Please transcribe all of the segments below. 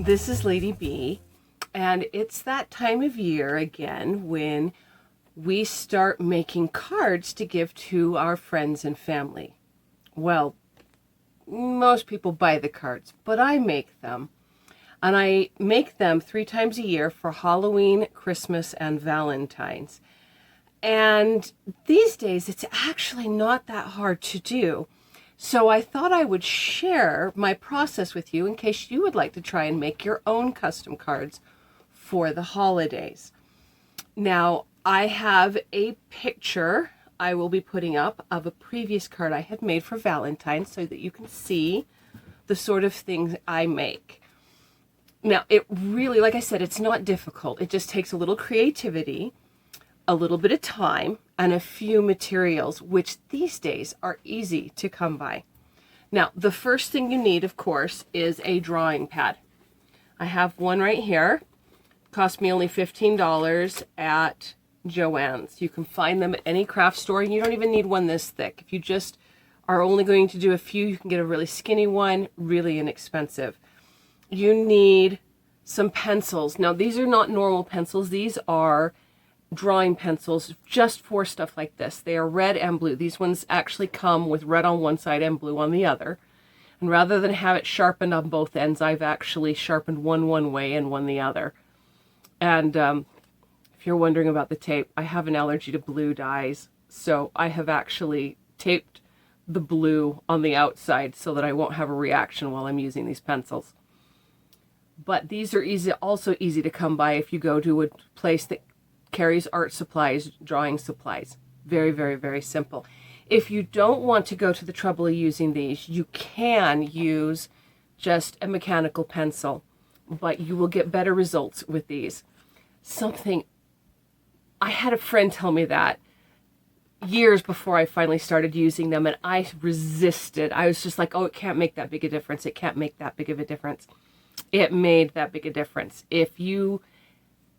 This is Lady B, and it's that time of year again when we start making cards to give to our friends and family. Well, most people buy the cards, but I make them. And I make them 3 times a year for Halloween, Christmas, and Valentine's. And these days, it's actually not that hard to do. So I thought I would share my process with you in case you would like to try and make your own custom cards for the holidays. Now, I have a picture I will be putting up of a previous card I had made for Valentine's so that you can see the sort of things I make. Now, it really, like I said, it's not difficult. It just takes a little creativity, a little bit of time, and a few materials, which these days are easy to come by. Now, the first thing you need, of course, is a drawing pad. I have one right here. Cost me only $15 at Joann's. You can find them at any craft store, and you don't even need one this thick. If you just are only going to do a few, you can get a really skinny one, really inexpensive. You need some pencils. Now, these are not normal pencils. These are drawing pencils just for stuff like this. They are red and blue. These ones actually come with red on one side and blue on the other. And rather than have it sharpened on both ends, I've actually sharpened one way and one the other. And if you're wondering about the tape, I have an allergy to blue dyes. So I have actually taped the blue on the outside so that I won't have a reaction while I'm using these pencils. But these are also easy to come by if you go to a place that carries art supplies, drawing supplies. Very, very, very simple. If you don't want to go to the trouble of using these, you can use just a mechanical pencil, but you will get better results with these. I had a friend tell me that years before I finally started using them, and I resisted. I was just like, oh, it can't make that big a difference. It can't make that big of a difference. It made that big a difference. If you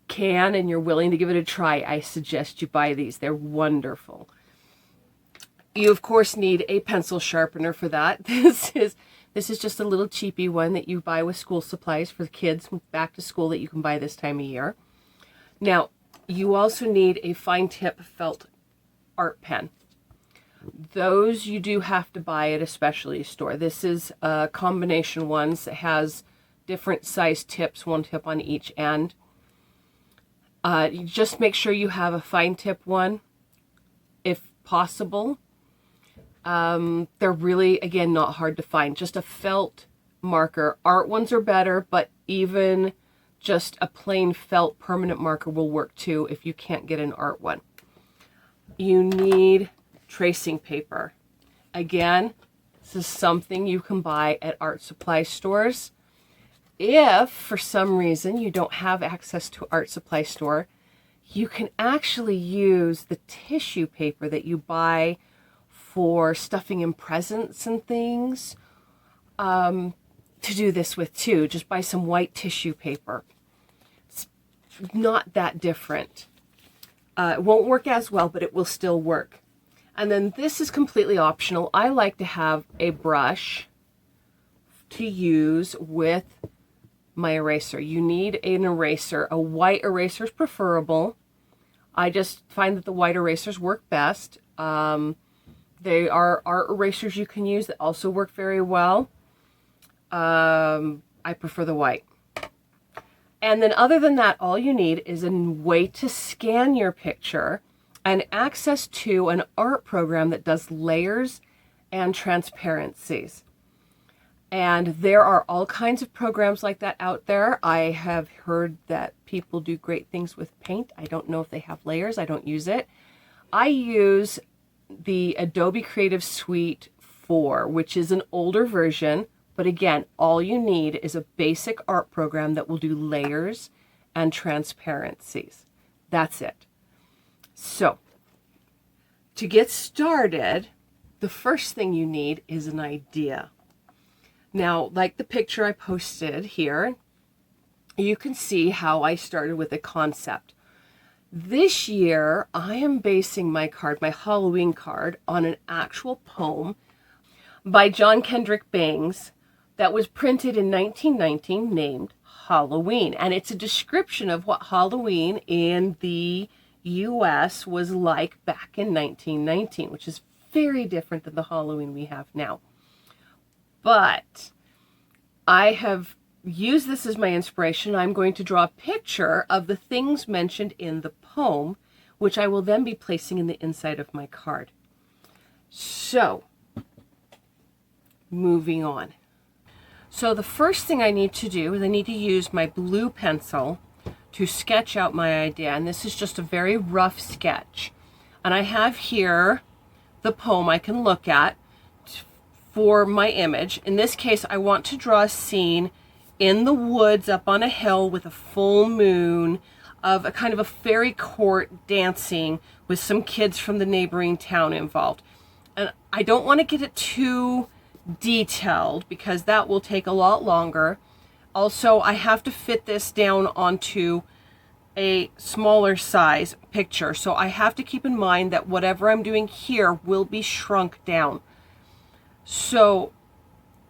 can and you're willing to give it a try, I suggest you buy these. They're wonderful. You of course need a pencil sharpener for that. This is just a little cheapy one that you buy with school supplies for the kids back to school that you can buy this time of year. Now, you also need a fine tip felt art pen. Those you do have to buy at a specialty store. This is a combination ones that has different size tips, one tip on each end. You just make sure you have a fine tip one, if possible. They're really, again, not hard to find. Just a felt marker. Art ones are better, but even just a plain felt permanent marker will work too if you can't get an art one. You need tracing paper. Again, this is something you can buy at art supply stores. If, for some reason, you don't have access to art supply store, you can actually use the tissue paper that you buy for stuffing in presents and things to do this with too. Just buy some white tissue paper. It's not that different. It won't work as well, but it will still work. And then this is completely optional. I like to have a brush to use with my eraser. You need an eraser. A white eraser is preferable. I just find that the white erasers work best. They are art erasers you can use that also work very well. I prefer the white. And then other than that, all you need is a way to scan your picture and access to an art program that does layers and transparencies. And there are all kinds of programs like that out there. I have heard that people do great things with paint. I don't know if they have layers. I don't use it. I use the Adobe Creative Suite 4, which is an older version. But again, all you need is a basic art program that will do layers and transparencies. That's it. So, to get started, the first thing you need is an idea. Now, like the picture I posted here, you can see how I started with a concept. This year, I am basing my card, my Halloween card, on an actual poem by John Kendrick Bangs that was printed in 1919 named Halloween. And it's a description of what Halloween in the US was like back in 1919, which is very different than the Halloween we have now. But I have used this as my inspiration. I'm going to draw a picture of the things mentioned in the poem, which I will then be placing in the inside of my card. So, moving on. So the first thing I need to do is I need to use my blue pencil to sketch out my idea. And this is just a very rough sketch. And I have here the poem I can look at for my image. In this case, I want to draw a scene in the woods up on a hill with a full moon of a kind of a fairy court dancing with some kids from the neighboring town involved. And I don't want to get it too detailed because that will take a lot longer. Also, I have to fit this down onto a smaller size picture. So I have to keep in mind that whatever I'm doing here will be shrunk down. So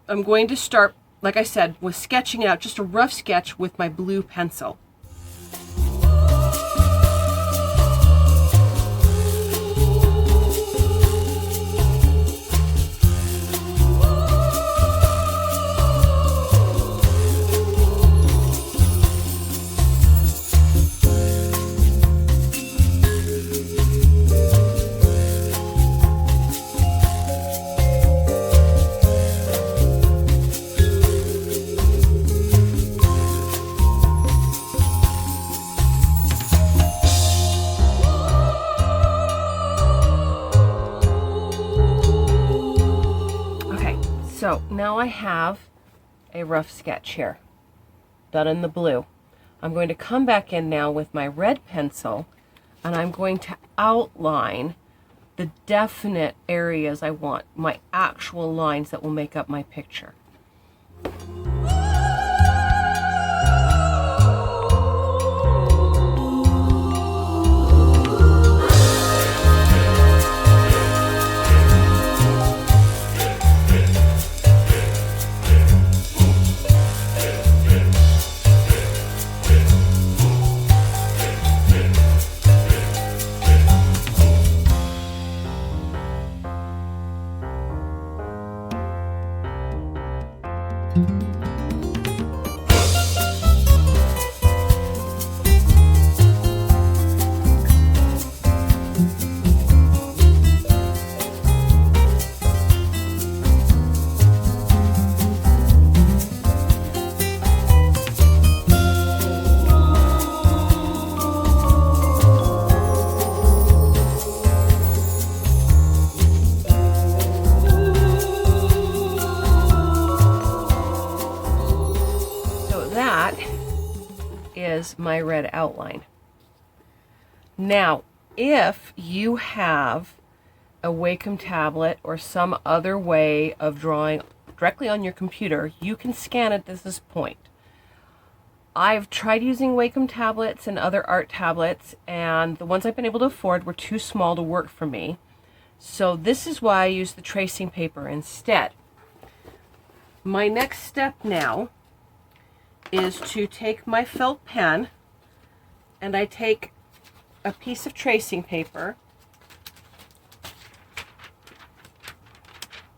I'm going to start, like I said, with sketching out just a rough sketch with my blue pencil. So now I have a rough sketch here, done in the blue. I'm going to come back in now with my red pencil and I'm going to outline the definite areas I want, my actual lines that will make up my picture. Is my red outline. Now, if you have a Wacom tablet or some other way of drawing directly on your computer, you can scan it at this point. I've tried using Wacom tablets and other art tablets, and the ones I've been able to afford were too small to work for me. So this is why I use the tracing paper instead. My next step now is to take my felt pen and I take a piece of tracing paper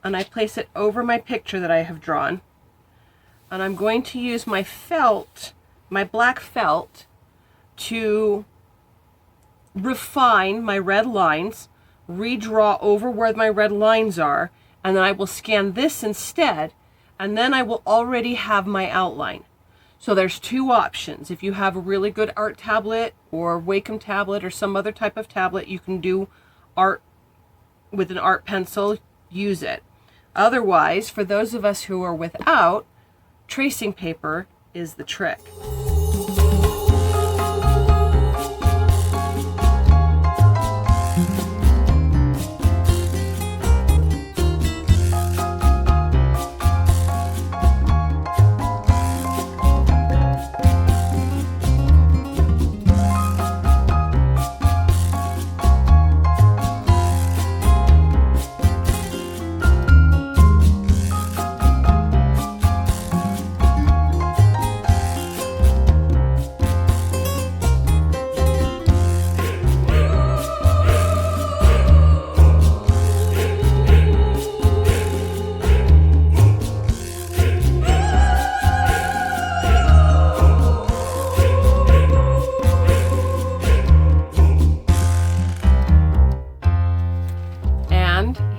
and I place it over my picture that I have drawn, and I'm going to use my felt, my black felt, to refine my red lines, redraw over where my red lines are, and then I will scan this instead, and then I will already have my outline. So there's two options. If you have a really good art tablet or Wacom tablet or some other type of tablet, you can do art with an art pencil, use it. Otherwise, for those of us who are without, tracing paper is the trick.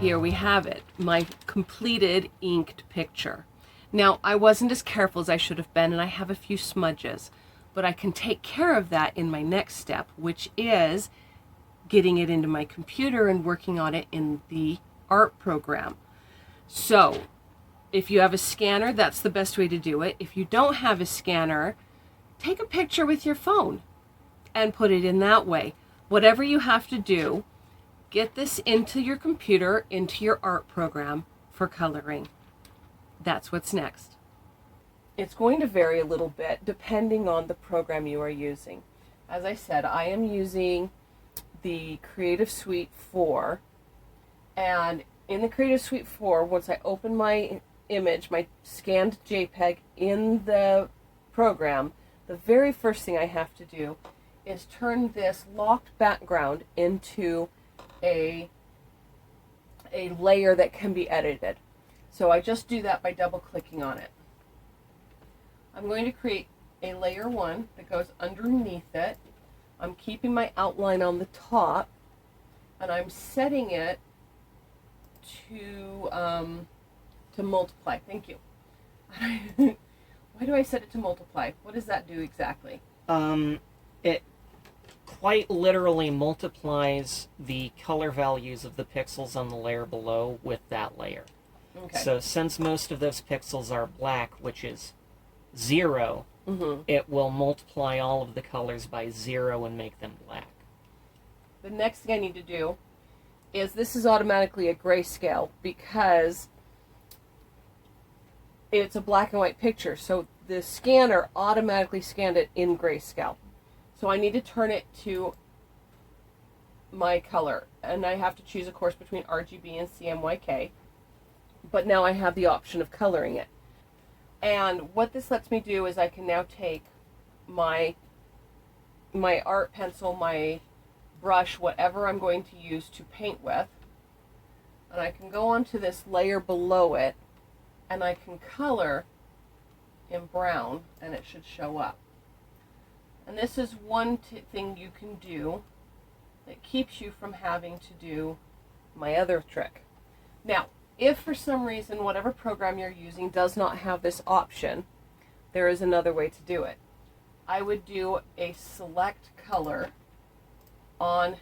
here we have it, my completed inked picture. Now, I wasn't as careful as I should have been, and I have a few smudges, but I can take care of that in my next step, which is getting it into my computer and working on it in the art program. So if you have a scanner, that's the best way to do it. If you don't have a scanner, take a picture with your phone and put it in that way. Whatever you have to do, get this into your computer, into your art program for coloring. That's what's next. It's going to vary a little bit depending on the program you are using. As I said, I am using the Creative Suite 4, and in the Creative Suite 4, once I open my image, my scanned JPEG in the program, the very first thing I have to do is turn this locked background into a layer that can be edited. So I just do that by double clicking on it. I'm going to create a layer 1 that goes underneath it. I'm keeping my outline on the top, and I'm setting it to multiply. Thank you. Why do I set it to multiply? What does that do exactly? It quite literally multiplies the color values of the pixels on the layer below with that layer. Okay. So since most of those pixels are black, which is 0, it will multiply all of the colors by 0 and make them black. The next thing I need to do is, this is automatically a grayscale because it's a black and white picture, so the scanner automatically scanned it in grayscale. So I need to turn it to my color, and I have to choose, of course, between RGB and CMYK, but now I have the option of coloring it. And what this lets me do is I can now take my art pencil, my brush, whatever I'm going to use to paint with, and I can go onto this layer below it, and I can color in brown, and it should show up. And this is one thing you can do that keeps you from having to do my other trick. Now, if for some reason whatever program you're using does not have this option, there is another way to do it. I would do a select color on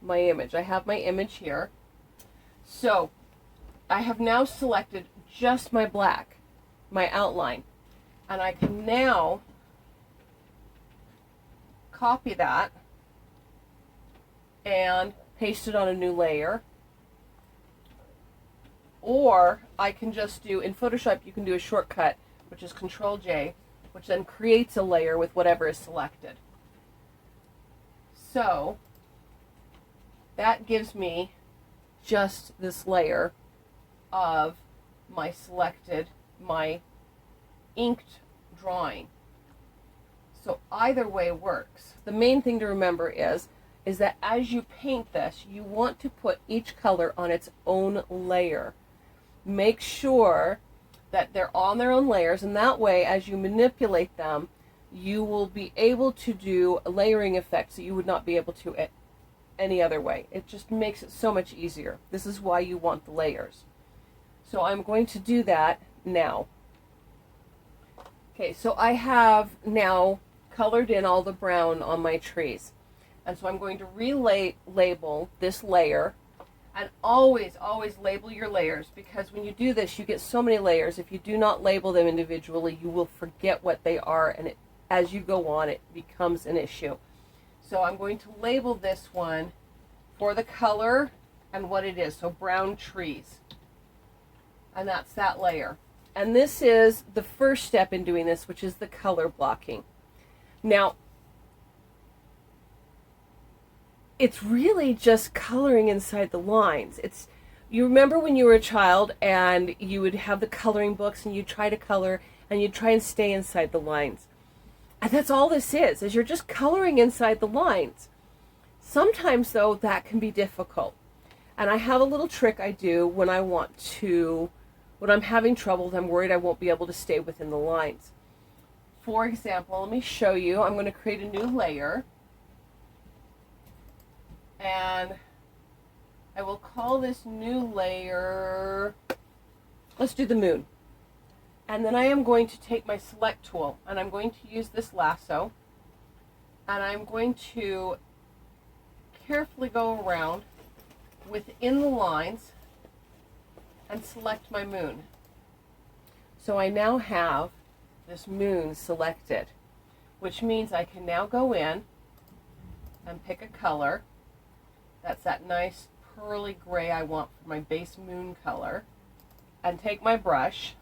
my image. I have my image here. So I have now selected just my black, my outline, and I can now copy that and paste it on a new layer. Or I can just do, in Photoshop you can do a shortcut, which is Control J, which then creates a layer with whatever is selected. So that gives me just this layer of my selected, my inked drawing. So either way works. The main thing to remember is that as you paint this, you want to put each color on its own layer. Make sure that they're on their own layers, and that way as you manipulate them, you will be able to do layering effects that you would not be able to any other way. It just makes it so much easier. This is why you want the layers. So I'm going to do that now. Okay, so I have now colored in all the brown on my trees. And so I'm going to label this layer, and always label your layers, because when you do this you get so many layers. If you do not label them individually, you will forget what they are, and as you go on it becomes an issue. So I'm going to label this one for the color and what it is. So brown trees, and that's that layer. And this is the first step in doing this, which is the color blocking. Now, it's really just coloring inside the lines. You remember when you were a child and you would have the coloring books and you'd try to color and you'd try and stay inside the lines. And that's all this is you're just coloring inside the lines. Sometimes, though, that can be difficult. And I have a little trick I do when I'm having trouble, I'm worried I won't be able to stay within the lines. For example, let me show you. I'm going to create a new layer. And I will call this new layer, let's do the moon. And then I am going to take my select tool and I'm going to use this lasso and I'm going to carefully go around within the lines and select my moon. So I now have this moon selected, which means I can now go in and pick a color. That's that nice pearly gray I want for my base moon color. And take my brush,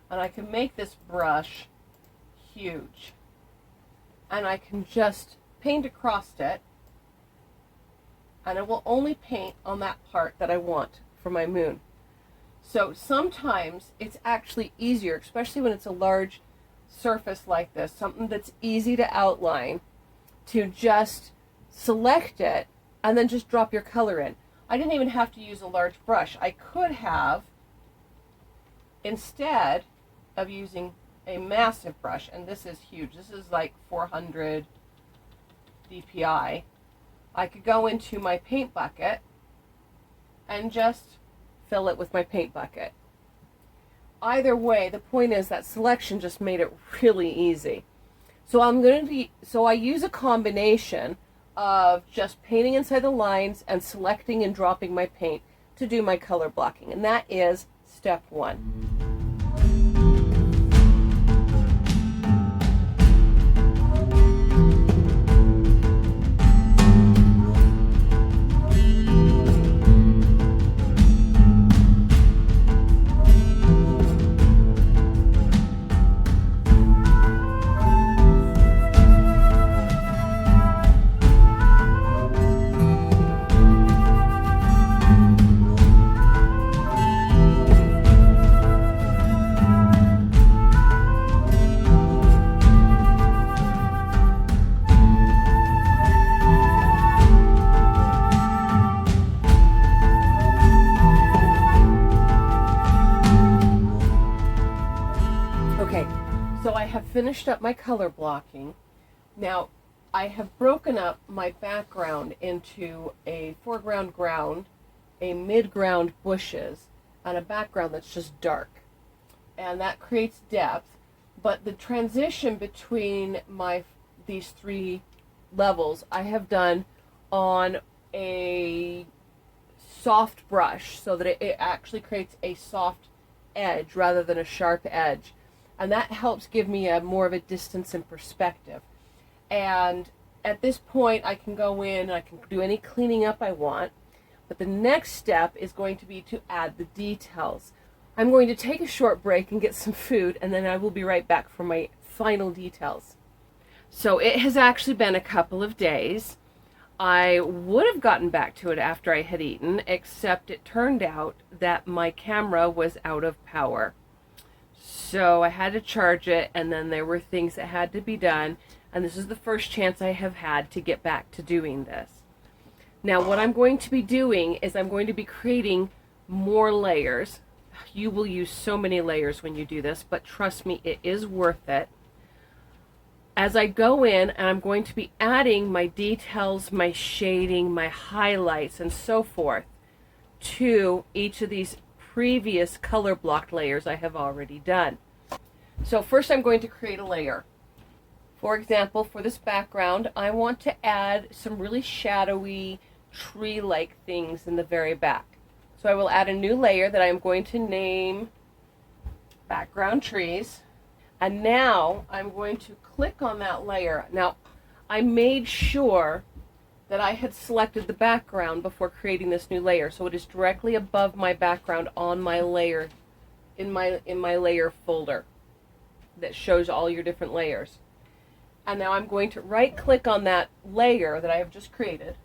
and I can make this brush huge. And I can just paint across it, and it will only paint on that part that I want for my moon. So sometimes it's actually easier, especially when it's a large surface like this, something that's easy to outline, to just select it and then just drop your color in. I didn't even have to use a large brush. I could have, instead of using a massive brush, and this is huge, this is like 400 dpi, I could go into my paint bucket and just fill it with my paint bucket. Either way, the point is that selection just made it really easy. So I use a combination of just painting inside the lines and selecting and dropping my paint to do my color blocking, and that is step one. So I have finished up my color blocking. Now I have broken up my background into a foreground ground, a midground bushes, and a background that's just dark. And that creates depth, but the transition between these three levels I have done on a soft brush so that it actually creates a soft edge rather than a sharp edge. And that helps give me more of a distance and perspective. And at this point, I can go in and I can do any cleaning up I want. But the next step is going to be to add the details. I'm going to take a short break and get some food, and then I will be right back for my final details. So it has actually been a couple of days. I would have gotten back to it after I had eaten, except it turned out that my camera was out of power. So I had to charge it, and then there were things that had to be done, and this is the first chance I have had to get back to doing this. Now what I'm going to be doing is I'm going to be creating more layers. You will use so many layers when you do this, but trust me, it is worth it. As I go in, and I'm going to be adding my details, my shading, my highlights, and so forth to each of these previous color blocked layers I have already done. So first I'm going to create a layer. For example, for this background, I want to add some really shadowy tree-like things in the very back. So I will add a new layer that I am going to name Background Trees. And now I'm going to click on that layer. Now, I made sure that I had selected the background before creating this new layer, so it is directly above my background on my layer, in my layer folder that shows all your different layers. And now I'm going to right click on that layer that I have just created,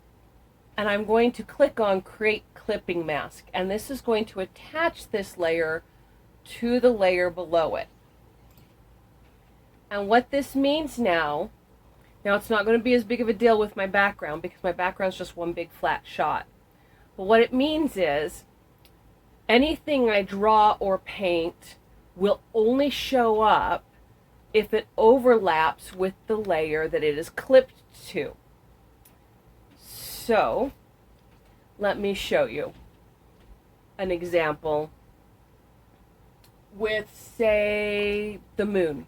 and I'm going to click on Create Clipping Mask, and this is going to attach this layer to the layer below it. And what this means now it's not going to be as big of a deal with my background because my background is just one big flat shot. But what it means is anything I draw or paint will only show up if it overlaps with the layer that it is clipped to. So let me show you an example with, say, the moon.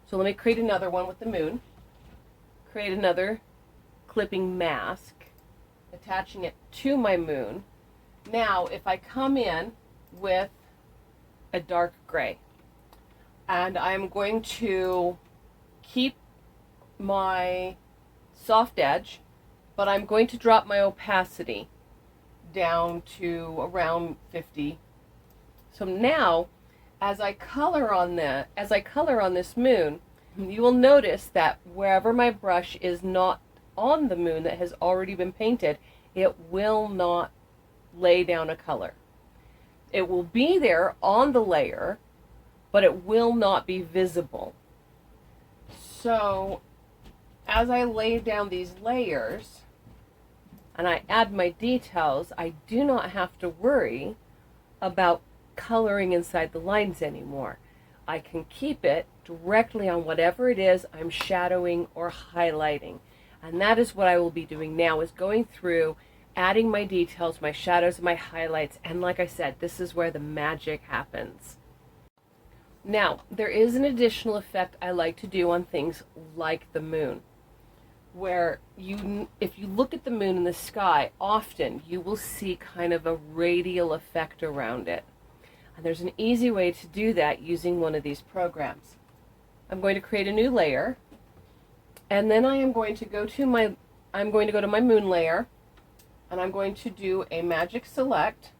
So let me create another one with the moon. Create another clipping mask, attaching it to my moon. Now, if I come in with a dark gray, and I'm going to keep my soft edge, but I'm going to drop my opacity down to around 50. So now, as I color on this moon, you will notice that wherever my brush is not on the moon that has already been painted, it will not lay down a color. It will be there on the layer, but it will not be visible. So as I lay down these layers and I add my details, I do not have to worry about coloring inside the lines anymore. I can keep it directly on whatever it is I'm shadowing or highlighting. And that is what I will be doing now, is going through, adding my details, my shadows, and my highlights. And like I said, this is where the magic happens. Now, there is an additional effect I like to do on things like the moon, where if you look at the moon in the sky, often you will see kind of a radial effect around it. And there's an easy way to do that using one of these programs. I'm going to create a new layer, and then I'm going to go to my moon layer, and I'm going to do a magic select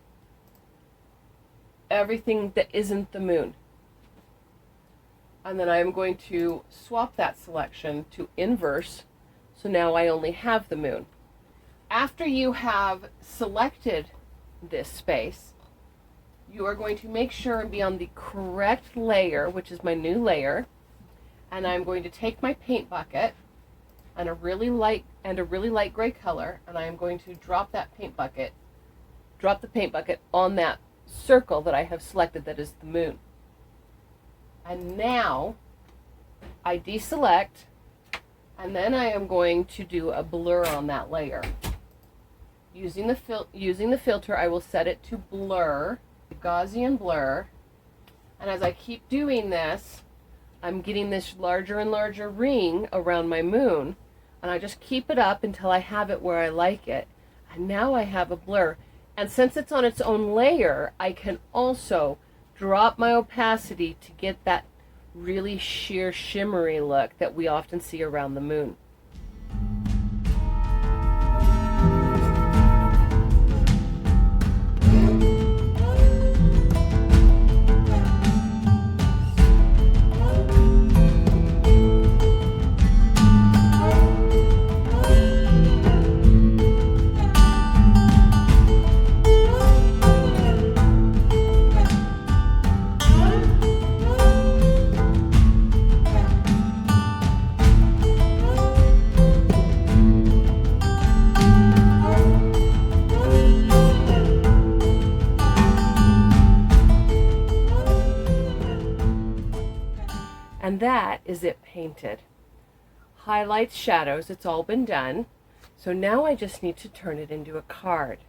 everything that isn't the moon. And then I'm going to swap that selection to inverse, so now I only have the moon. After you have selected this space, you are going to make sure and be on the correct layer, which is my new layer, and I'm going to take my paint bucket and a really light gray color, and I am going to drop the paint bucket on that circle that I have selected that is the moon. And now I deselect, and then I am going to do a blur on that layer. Using the filter, I will set it to blur, the Gaussian blur, and as I keep doing this, I'm getting this larger and larger ring around my moon, and I just keep it up until I have it where I like it. And now I have a blur. And since it's on its own layer, I can also drop my opacity to get that really sheer shimmery look that we often see around the moon. And that is it painted. Highlights, shadows, it's all been done. So now I just need to turn it into a card.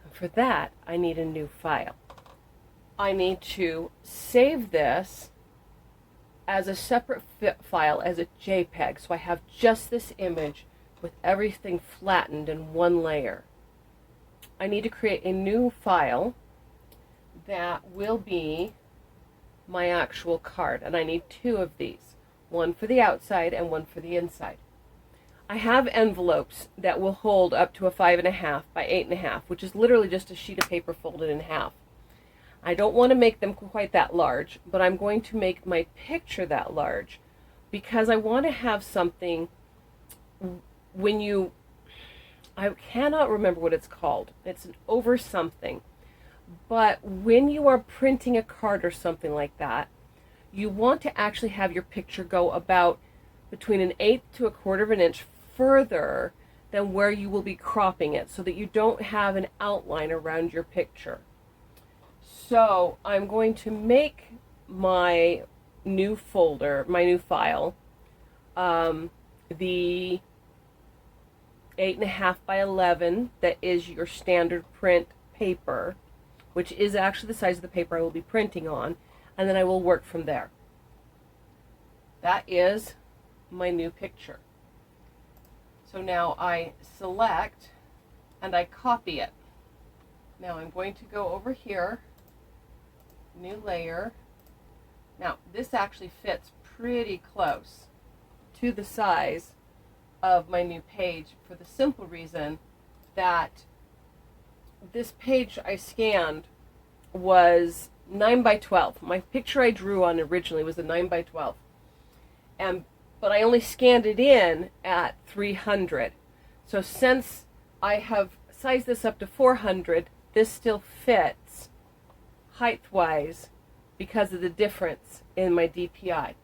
And for that, I need a new file. I need to save this as a separate file, as a JPEG. So I have just this image with everything flattened in one layer. I need to create a new file that will be my actual card, and I need two of these, one for the outside and one for the inside. I have envelopes that will hold up to a 5.5 by 8.5, which is literally just a sheet of paper folded in half. I don't want to make them quite that large, but I'm going to make my picture that large because I want to have something I cannot remember what it's called. It's an over something. But when you are printing a card or something like that, you want to actually have your picture go about between 1/8 to 1/4 of an inch further than where you will be cropping it, so that you don't have an outline around your picture. So I'm going to make my new folder, my new file, the 8.5 by 11 that is your standard print paper, which is actually the size of the paper I will be printing on, and then I will work from there. That is my new picture. So now I select and I copy it. Now I'm going to go over here, new layer. Now this actually fits pretty close to the size of my new page for the simple reason that this page I scanned was 9 by 12. My picture I drew on originally was a 9 by 12. But I only scanned it in at 300. So since I have sized this up to 400, this still fits height-wise because of the difference in my DPI.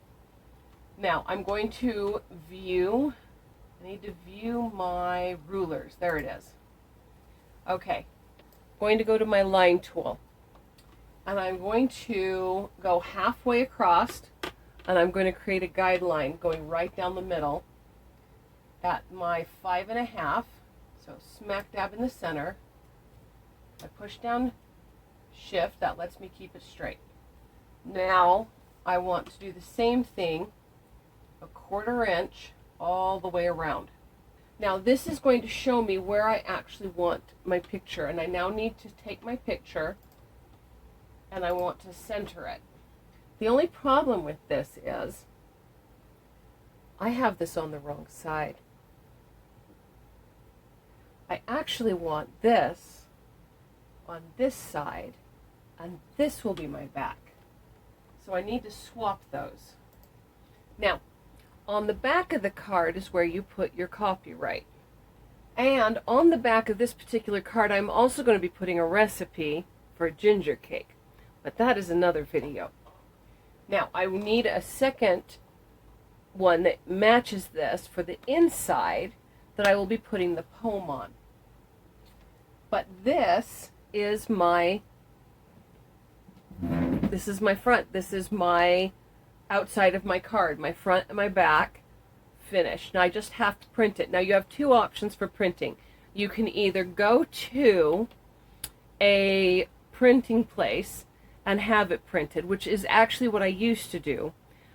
Now I'm going to view, I need to view my rulers. There it is. Okay, going to go to my line tool. And I'm going to go halfway across, and I'm going to create a guideline going right down the middle at my 5.5, so smack dab in the center. I push down shift, that lets me keep it straight. Now I want to do the same thing, 1/4 inch all the way around. Now this is going to show me where I actually want my picture, and I now need to take my picture and I want to center it. The only problem with this is I have this on the wrong side. I actually want this on this side, and this will be my back. So I need to swap those. Now, on the back of the card is where you put your copyright. And on the back of this particular card, I'm also going to be putting a recipe for a ginger cake. But that is another video. Now, I need a second one that matches this for the inside that I will be putting the poem on. But this is my front. This is my outside of my card, my front and my back finished. Now I just have to print it. Now you have two options for printing. You can either go to a printing place and have it printed, which is actually what I used to do.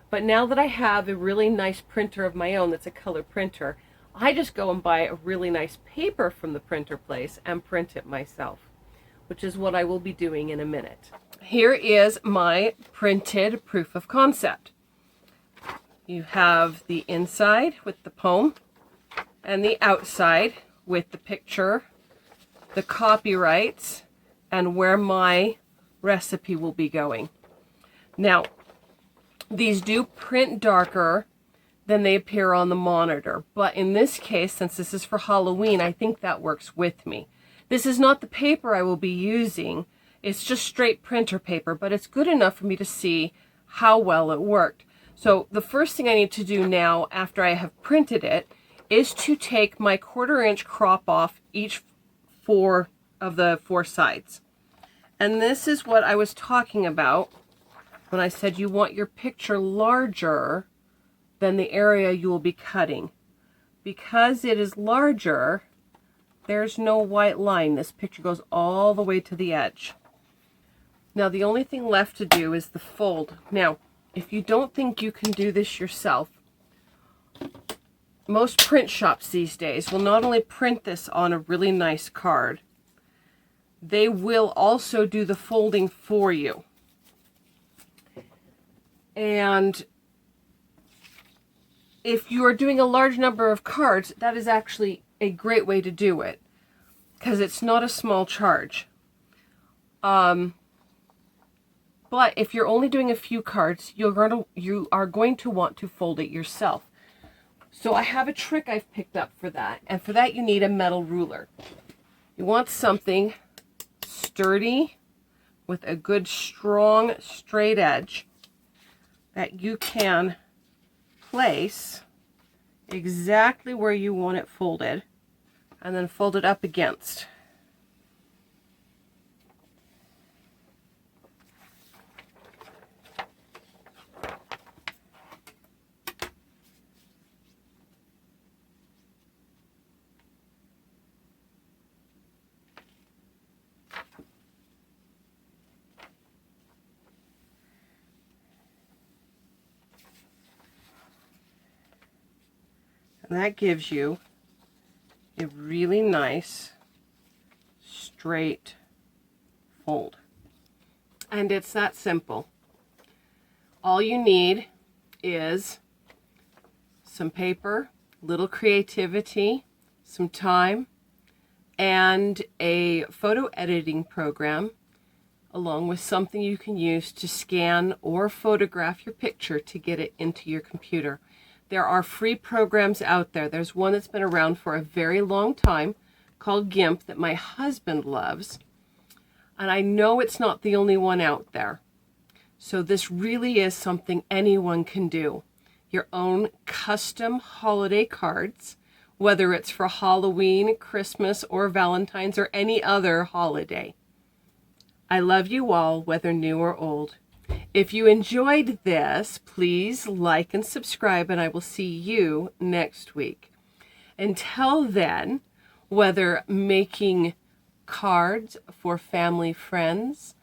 But now that I have a really nice printer of my own that's a color printer, I just go and buy a really nice paper from the printer place and print it myself, which is what I will be doing in a minute. Here is my printed proof of concept. You have the inside with the poem and the outside with the picture, the copyrights, and where my recipe will be going. Now, these do print darker than they appear on the monitor, but in this case, since this is for Halloween, I think that works with me. This is not the paper I will be using. It's just straight printer paper, but it's good enough for me to see how well it worked. So the first thing I need to do now, after I have printed it, is to take my 1/4 inch crop off each 4 of the 4 sides. And this is what I was talking about when I said you want your picture larger than the area you will be cutting. Because it is larger, there's no white line. This picture goes all the way to the edge. Now the only thing left to do is the fold. Now, if you don't think you can do this yourself, most print shops these days will not only print this on a really nice card, they will also do the folding for you. And if you are doing a large number of cards, that is actually a great way to do it, because it's not a small charge. But if you're only doing a few cards, you are going to want to fold it yourself. So I have a trick I've picked up for that, and for that you need a metal ruler. You want something sturdy with a good strong straight edge that you can place exactly where you want it folded and then fold it up against. And that gives you a really nice straight fold. And it's that simple. All you need is some paper, little creativity, some time, and a photo editing program, along with something you can use to scan or photograph your picture to get it into your computer. There are free programs out there. There's one that's been around for a very long time called GIMP that my husband loves. And I know it's not the only one out there. So this really is something anyone can do. Your own custom holiday cards, whether it's for Halloween, Christmas, or Valentine's, or any other holiday. I love you all, whether new or old. If you enjoyed this, please like and subscribe, and I will see you next week. Until then, whether making cards for family, friends,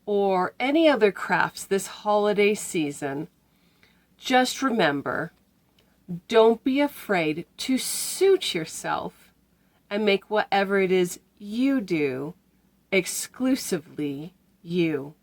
or any other crafts this holiday season, just remember, don't be afraid to suit yourself and make whatever it is you do exclusively you.